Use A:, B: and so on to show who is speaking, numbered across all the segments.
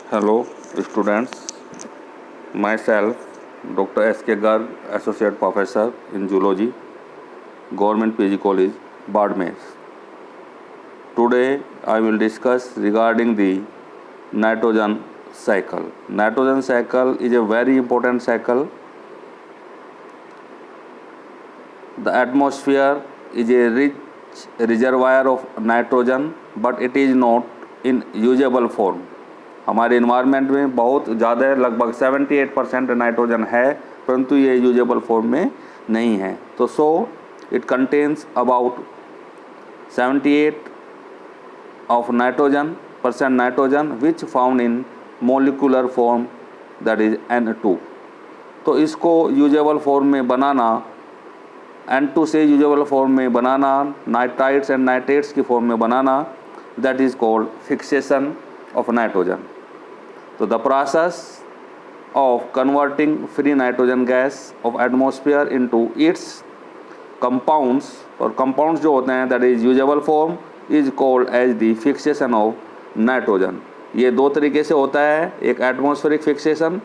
A: Hello, students. Myself, Dr. S.K. Garg, Associate Professor in Zoology, Government PG College, Badmer. Today, I will discuss regarding the nitrogen cycle. Nitrogen cycle is a very important cycle. The atmosphere is a rich reservoir of nitrogen, but it is not in usable form. हमारे environment में बहुत ज़्यादा लगभग 78% nitrogen है, परंतु ये usable form में नहीं है. तो so it contains about 78 of nitrogen which found in molecular form, that is N2. तो इसको यूजेबल फॉर्म में बनाना, N2 से यूजेबल फॉर्म में बनाना, नाइट्राइट्स एंड नाइट्रेट्स की फॉर्म में बनाना, that is called fixation of nitrogen. तो the process of converting free nitrogen gas of atmosphere into its compounds, और कंपाउंड्स जो होते हैं that is usable form, is called as the fixation of nitrogen. ये दो तरीके से होता है, एक एटमॉस्फेरिक फिक्सेशन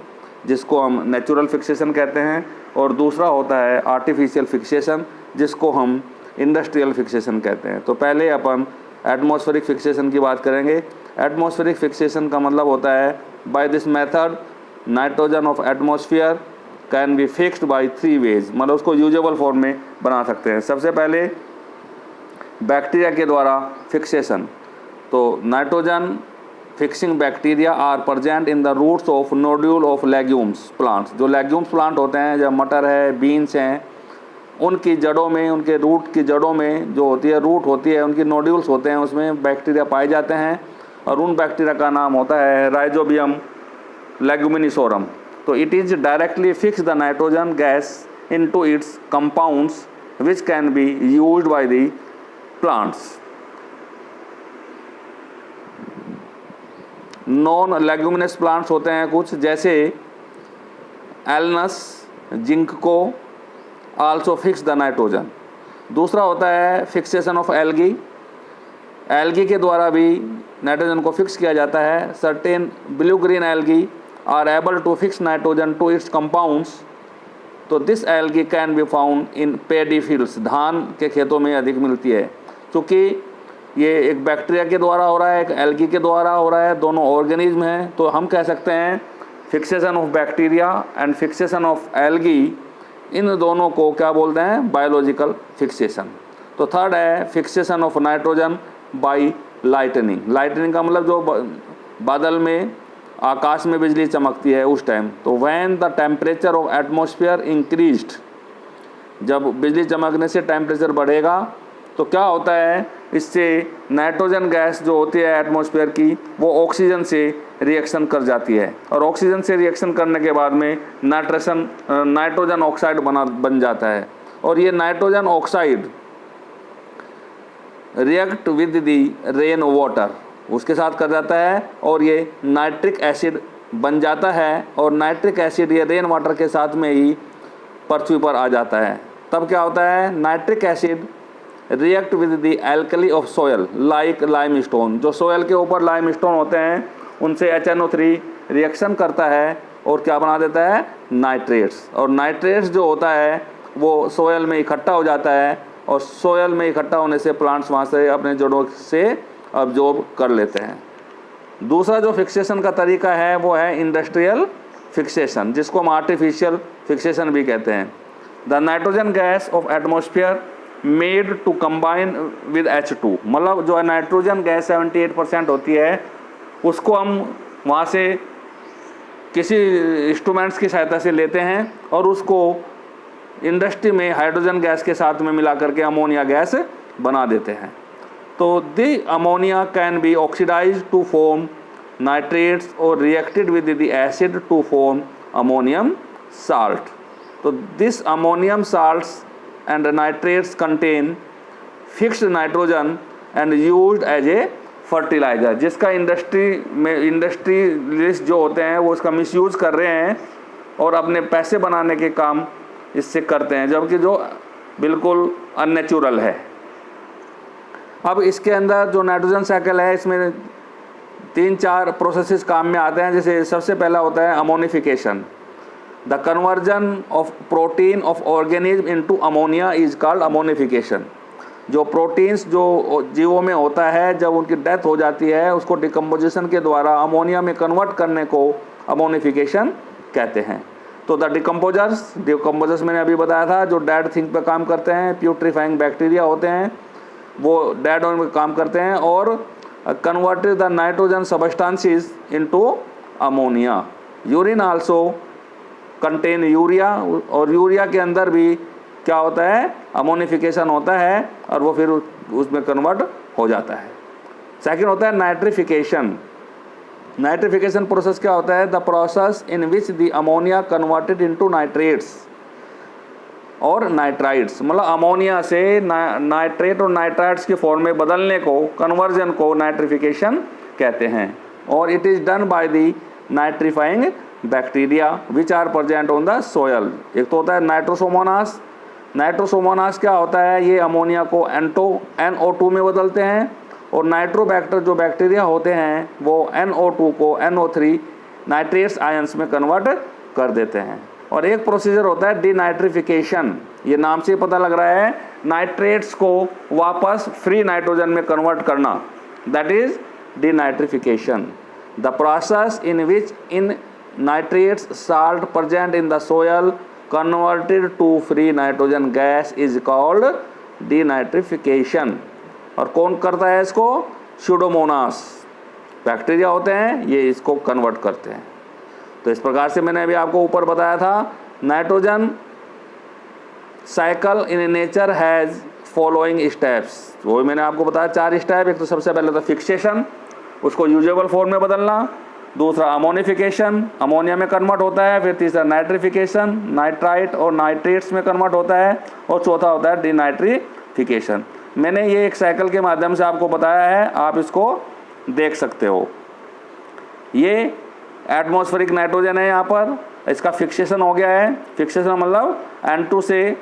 A: जिसको हम नेचुरल फिक्सेशन कहते हैं, और दूसरा होता है आर्टिफिशियल फिक्सेशन जिसको हम इंडस्ट्रियल फिक्सेशन कहते हैं. तो पहले अपन एटमॉस्फेरिक फिक्सेशन की बात करेंगे. एटमॉस्फेरिक फिक्सेशन का मतलब होता है by this method nitrogen of atmosphere can be fixed by 3 ways, मतलब उसको यूजेबल फॉर्म में बना सकते हैं. सबसे पहले बैक्टीरिया के द्वारा फिक्सेशन. तो nitrogen fixing bacteria are present in the roots of nodule of legumes plants. जो लेग्यूम्स प्लांट होते हैं, जब मटर है, बीन्स हैं, उनकी जड़ों में, उनके रूट की जड़ों में जो होती है, रूट होती है, उनकी नोड्यूल्स होते हैं, उसमें बैक्टीरिया पाए जाते हैं, और उन बैक्टीरिया का नाम होता है राइजोबियम लेगुमिनिसोरम. तो it is directly fix the nitrogen gas into its compounds which can be used by the plants. Non leguminous plants होते हैं कुछ, जैसे alnus, ginkgo also fix the nitrogen. दूसरा होता है फिक्सेशन ऑफ एल्गी. एल्गी के द्वारा भी नाइट्रोजन को फिक्स किया जाता है. Certain blue green algae are able to fix nitrogen to its compounds. तो this algae can be found in paddy fields. धान के खेतों में अधिक मिलती है. क्योंकि ये एक बैक्टीरिया के द्वारा हो रहा है, एक एल्गी के द्वारा हो रहा है, दोनों ऑर्गेनिज्म हैं. तो हम कह सकते हैं fixation of bacteria and fixation of algae, इन दोनों को क्या बोलते हैं, बायोलॉजिकल फिक्सेशन. तो थर्ड है fixation of nitrogen by lightning. Lightning का मतलब जो बादल में, आकाश में बिजली चमकती है उस टाइम. तो when the temperature of atmosphere increased, जब बिजली चमकने से टेम्परेचर बढ़ेगा तो क्या होता है, इससे नाइट्रोजन गैस जो होती है एटमॉस्फेयर की, वो ऑक्सीजन से रिएक्शन कर जाती है, और ऑक्सीजन से रिएक्शन करने के बाद में नाइट्रोजन ऑक्साइड बन जाता है. और ये nitrogen oxide react with the rain water, उसके साथ कर जाता है, और ये नाइट्रिक एसिड बन जाता है, और नाइट्रिक एसिड ये रेन वाटर के साथ में ही पृथ्वी पर आ जाता है. तब क्या होता है, nitric acid react with the alkali of soil like limestone. जो सोयल के ऊपर लाइमस्टोन होते हैं उनसे HNO3 रिएक्शन करता है और क्या बना देता है, नाइट्रेट्स. और नाइट्रेट्स जो होता है वो सोयल में इकट्ठा हो जाता है, और सोयल में इकट्ठा होने से प्लांट्स वहाँ से अपने जड़ों से अब्जॉर्ब कर लेते हैं. दूसरा जो फिक्सेशन का तरीका है वो है इंडस्ट्रियल फिक्सेशन, जिसको हम आर्टिफिशियल फिक्सेशन भी कहते हैं. The nitrogen gas of atmosphere made to combine with H2, मतलब जो है नाइट्रोजन गैस 78% होती है, उसको हम वहाँ से किसी इंस्ट्रूमेंट्स की सहायता से लेते हैं, और उसको इंडस्ट्री में हाइड्रोजन गैस के साथ में मिला करके अमोनिया गैस बना देते हैं. तो the ammonia can be oxidise to form nitrates और reacted with the acid to form ammonium salt. तो this ammonium salts and nitrates contain fixed nitrogen and used as a fertilizer, जिसका industrialist जो होते हैं वो इसका मिसयूज़ कर रहे हैं और अपने पैसे बनाने के काम इससे करते हैं, जबकि जो बिल्कुल अननेचुरल है. अब इसके अंदर जो नाइट्रोजन साइकिल है, इसमें 3-4 प्रोसेसेस काम में आते हैं। जैसे सबसे पहला होता है ammonification. The conversion of protein of organism into ammonia is called ammonification. जो प्रोटीन्स जो जीवों में होता है, जब उनकी डेथ हो जाती है, उसको डिकम्पोजिशन के द्वारा अमोनिया में कन्वर्ट करने को अमोनिफिकेशन कहते हैं। तो द डिकम्पोजर्स मैंने अभी बताया था, जो डेड थिंग पे काम करते हैं, प्यूट्रीफाइंग बैक्टीरिया होते हैं, वो डेड ऑर्गन पे काम करते हैं और converted the nitrogen substances into ammonia. Urine also contain urea, और यूरिया के अंदर भी क्या होता है, अमोनिफिकेशन होता है और वो फिर उसमें कन्वर्ट हो जाता है। सेकंड होता है नाइट्रिफिकेशन। नाइट्रिफिकेशन प्रोसेस क्या होता है, the process in which the ammonia converted into nitrates और नाइट्राइट्स, मतलब अमोनिया से नाइट्रेट और नाइट्राइट्स के फॉर्म में बदलने को, कन्वर्जन को नाइट्रिफिकेशन कहते हैं। और it is done by the nitrifying bacteria which are present on the soil. एक तो होता है नाइट्रोसोमोनास। नाइट्रोसोमोनास क्या होता है, ये अमोनिया को NO2 में बदलते हैं, और नाइट्रोबैक्टर जो बैक्टीरिया होते हैं वो NO2 को NO3 नाइट्रेट्स आयंस में कन्वर्ट कर देते हैं। और एक प्रोसीजर होता है डिनाइट्रिफिकेशन। ये नाम से पता लग रहा है, नाइट्रेट्स को वापस फ्री नाइट्रोजन में कन्वर्ट करना, that is denitrification. The process in which in nitrates salt present in the soil converted to free nitrogen gas is called denitrification। और कौन करता है इसको, स्यूडोमोनास बैक्टीरिया होते हैं, ये इसको कन्वर्ट करते हैं। तो इस प्रकार से मैंने अभी आपको ऊपर बताया था, nitrogen cycle in nature has following steps. वो मैंने आपको बताया 4 स्टेप। एक तो सबसे पहले तो फिक्सेशन, उसको यूजेबल फॉर्म में बदलना। दूसरा अमोनिफिकेशन, अमोनिया में कन्वर्ट होता है। फिर तीसरा नाइट्रिफिकेशन, नाइट्राइट और नाइट्रेट्स में कन्वर्ट होता है। और चौथा होता है डिनाइट्रिफिकेशन। मैंने ये एक साइकिल के माध्यम से आपको बताया है, आप इसको देख सकते हो। ये एटमॉस्फेरिक नाइट्रोजन है, यहाँ पर इसका फिक्सेशन हो गया है। फिक्सेशन मतलब N2 से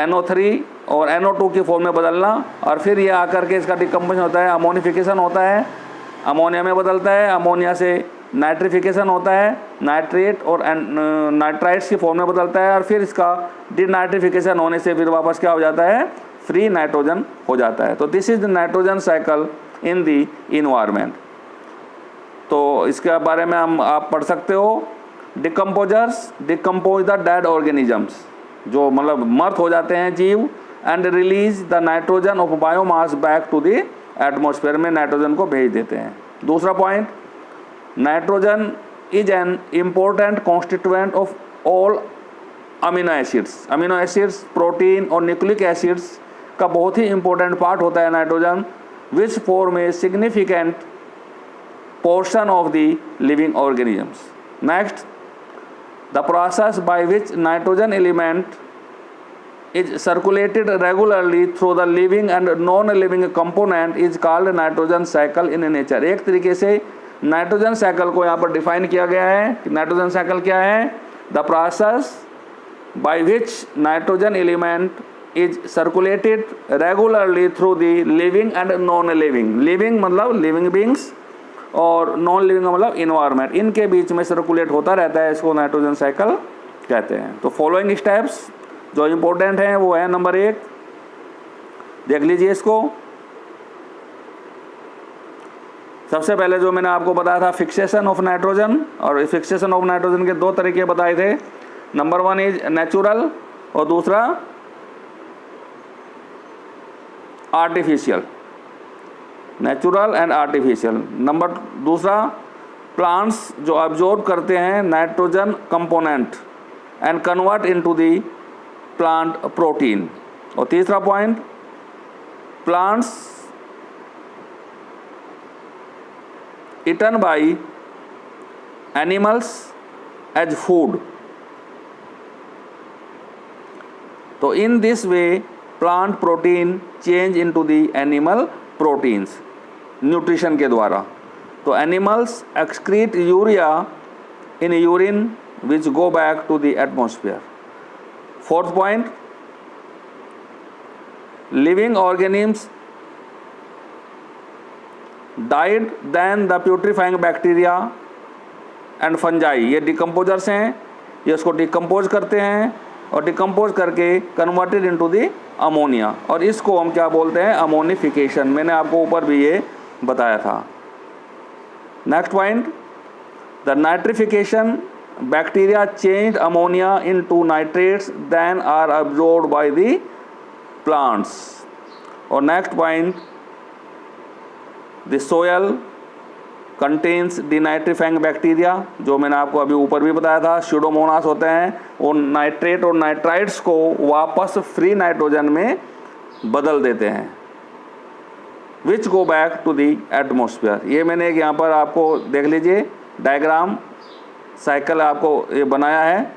A: NO3 और NO2 की फॉर्म में बदलना, और फिर ये आकर के इसका डिकम्पोजिशन होता है, अमोनिफिकेशन होता है, अमोनिया में बदलता है, अमोनिया से नाइट्रिफिकेशन होता है, नाइट्रेट और नाइट्राइट्स की फॉर्म में बदलता है, और फिर इसका डिनाइट्रिफिकेशन होने से फिर वापस क्या हो जाता है, फ्री नाइट्रोजन हो जाता है। तो this is the nitrogen cycle in the environment. तो इसके बारे में आप पढ़ सकते हो। Decomposers decompose the dead organisms, जो मतलब मर्त हो जाते हैं जीव, and release the nitrogen of biomass back to the atmosphere, में नाइट्रोजन को भेज देते हैं। दूसरा point, nitrogen is an important constituent of all amino acids. Amino acids, protein और न्यूक्लिक एसिड्स का बहुत ही इंपॉर्टेंट पार्ट होता है nitrogen, which form a significant portion of the living organisms. Next, the process by which nitrogen element is circulated regularly through the living and non-living component is called nitrogen cycle in nature। एक तरीके से nitrogen cycle को यहाँ पर define किया गया है कि नाइट्रोजन साइकिल क्या है, the process by which nitrogen element is circulated regularly through the living and non living. Living मतलब लिविंग बींग्स, और नॉन लिविंग मतलब इन्वायरमेंट, इनके बीच में सर्कुलेट होता रहता है, इसको नाइट्रोजन साइकिल कहते हैं। तो फॉलोइंग स्टेप्स जो इम्पोर्टेंट हैं वो है, नंबर 1 देख लीजिए इसको। सबसे पहले जो मैंने आपको बताया था फिक्सेशन ऑफ नाइट्रोजन, और फिक्सेशन ऑफ नाइट्रोजन के 2 तरीके बताए थे। नंबर 1 इज नेचुरल और दूसरा artificial, natural and artificial. Number दूसरा, प्लांट्स जो अब्जॉर्ब करते हैं nitrogen component and convert into the plant protein. और तीसरा point, plants eaten by animals as food। तो in this way plant protein change into the animal proteins nutrition के द्वारा। तो animals excrete urea in urine which go back to the atmosphere। Fourth point, living organisms died then the putrefying bacteria and fungi, ये decomposers हैं, ये उसको decompose करते हैं और डिकम्पोज करके कन्वर्टेड इनटू द अमोनिया, और इसको हम क्या बोलते हैं, अमोनिफिकेशन। मैंने आपको ऊपर भी ये बताया था। Next point, the nitrification, bacteria change ammonia into nitrates then are absorbed by the plants. और next point, the soil contains denitrifying bacteria, जो मैंने आपको अभी ऊपर भी बताया था, स्यूडोमोनास होते हैं, वो नाइट्रेट और नाइट्राइट्स को वापस फ्री नाइट्रोजन में बदल देते हैं, which go back to the atmosphere. ये मैंने एक यहाँ पर आपको देख लीजिए डायग्राम साइकिल आपको ये बनाया है।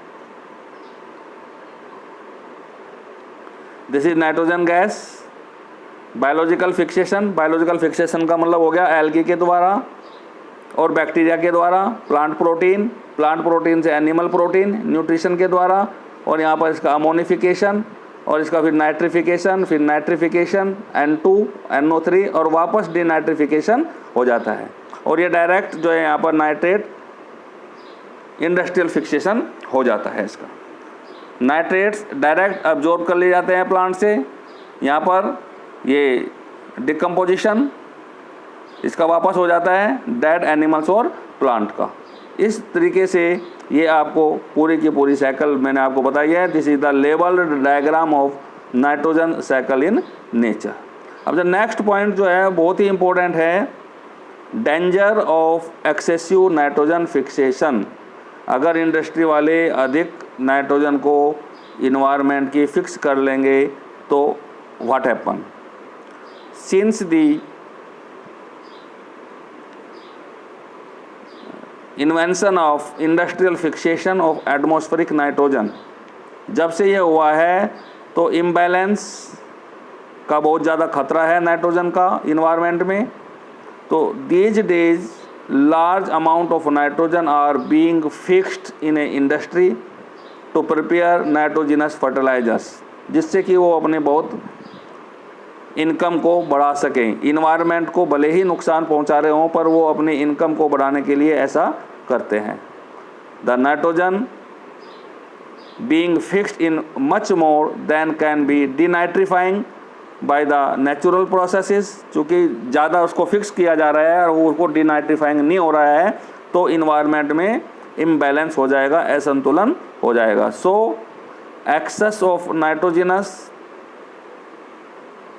A: This is nitrogen gas, biological fixation, biological fixation का मतलब हो गया एल्गी के द्वारा और बैक्टीरिया के द्वारा, प्लांट प्रोटीन से एनिमल प्रोटीन न्यूट्रिशन के द्वारा, और यहाँ पर इसका अमोनिफिकेशन और इसका फिर नाइट्रिफिकेशन N2 NO3 और वापस डिनाइट्रिफिकेशन हो जाता है। और ये डायरेक्ट जो है यहाँ पर नाइट्रेट इंडस्ट्रियल फिक्सेशन हो जाता है। इसका नाइट्रेट्स डायरेक्ट अब्जॉर्ब कर लिए जाते हैं प्लांट से, यहाँ पर ये डिकम्पोजिशन इसका वापस हो जाता है डेड एनिमल्स और प्लांट का। इस तरीके से ये आपको पूरी की पूरी साइकिल मैंने आपको बताई है। This is the labelled diagram of nitrogen cycle in nature. अब जो नेक्स्ट पॉइंट जो है बहुत ही इंपॉर्टेंट है, danger of excessive nitrogen fixation. अगर इंडस्ट्री वाले अधिक नाइट्रोजन को इन्वायरमेंट की फिक्स कर लेंगे तो what happen, since the invention of industrial fixation of atmospheric nitrogen, जब से ये हुआ है तो इम्बैलेंस का बहुत ज़्यादा खतरा है नाइट्रोजन का इन्वायरमेंट में। तो these days large amount of nitrogen are being fixed in a industry to prepare nitrogenous fertilizers, जिससे कि वो अपने बहुत इनकम को बढ़ा सकें। इन्वायरमेंट को भले ही नुकसान पहुंचा रहे हों पर वो अपनी इनकम को बढ़ाने के लिए ऐसा करते हैं। The nitrogen being fixed in much more than can be denitrifying by the natural processes, चूँकि ज़्यादा उसको फिक्स किया जा रहा है और वो उसको डिनाइट्रीफाइंग नहीं हो रहा है तो इन्वायरमेंट में इम्बैलेंस हो जाएगा, असंतुलन हो जाएगा। So excess of nitrogenous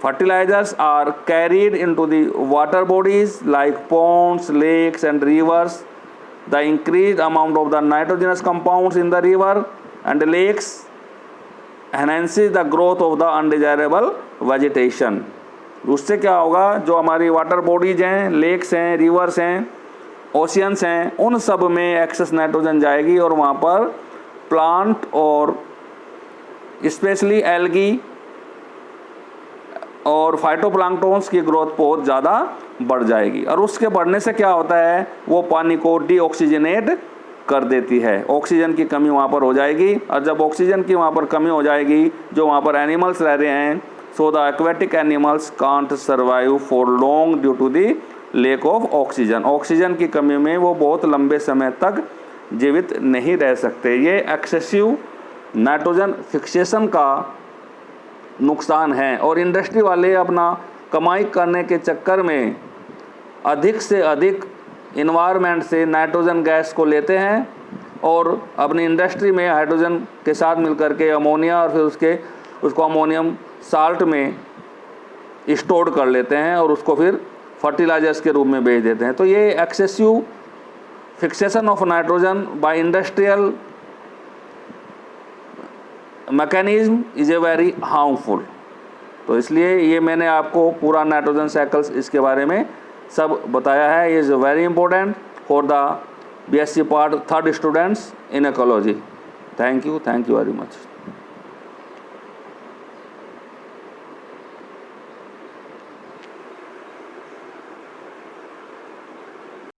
A: fertilizers are carried into the water bodies like ponds, lakes and rivers. The increased amount of the nitrogenous compounds in the river and lakes enhances the growth of the undesirable vegetation. उससे क्या होगा, जो हमारी water bodies हैं, lakes हैं, reverse हैं, oceans हैं, उन सब में एक्सेस नाइट्रोजन जाएगी और वहाँ पर प्लांट और स्पेशली एल्गी और फाइटोप्लैंक्टन्स की ग्रोथ बहुत ज़्यादा बढ़ जाएगी। और उसके बढ़ने से क्या होता है, वो पानी को डीऑक्सीजनेट कर देती है, ऑक्सीजन की कमी वहाँ पर हो जाएगी। और जब ऑक्सीजन की वहाँ पर कमी हो जाएगी, जो वहाँ पर एनिमल्स रह रहे हैं, so the aquatic animals can't survive for long due to the lack of oxygen. Oxygen की कमी में वो बहुत लंबे समय तक जीवित नहीं रह सकते। ये एक्सेसिव नाइट्रोजन फिक्सेशन का नुकसान है। और इंडस्ट्री वाले अपना कमाई करने के चक्कर में अधिक से अधिक इन्वायरमेंट से नाइट्रोजन गैस को लेते हैं और अपनी इंडस्ट्री में हाइड्रोजन के साथ मिलकर के अमोनिया और फिर उसको अमोनियम साल्ट में स्टोर कर लेते हैं और उसको फिर फर्टिलाइजर्स के रूप में बेच देते हैं। तो ये excessive fixation of nitrogen by industrial mechanism is a very harmful. तो इसलिए ये मैंने आपको पूरा नाइट्रोजन साइकिल्स इसके बारे में सब बताया है। Is very important for the BSc part 3rd students in ecology. Thank you very much.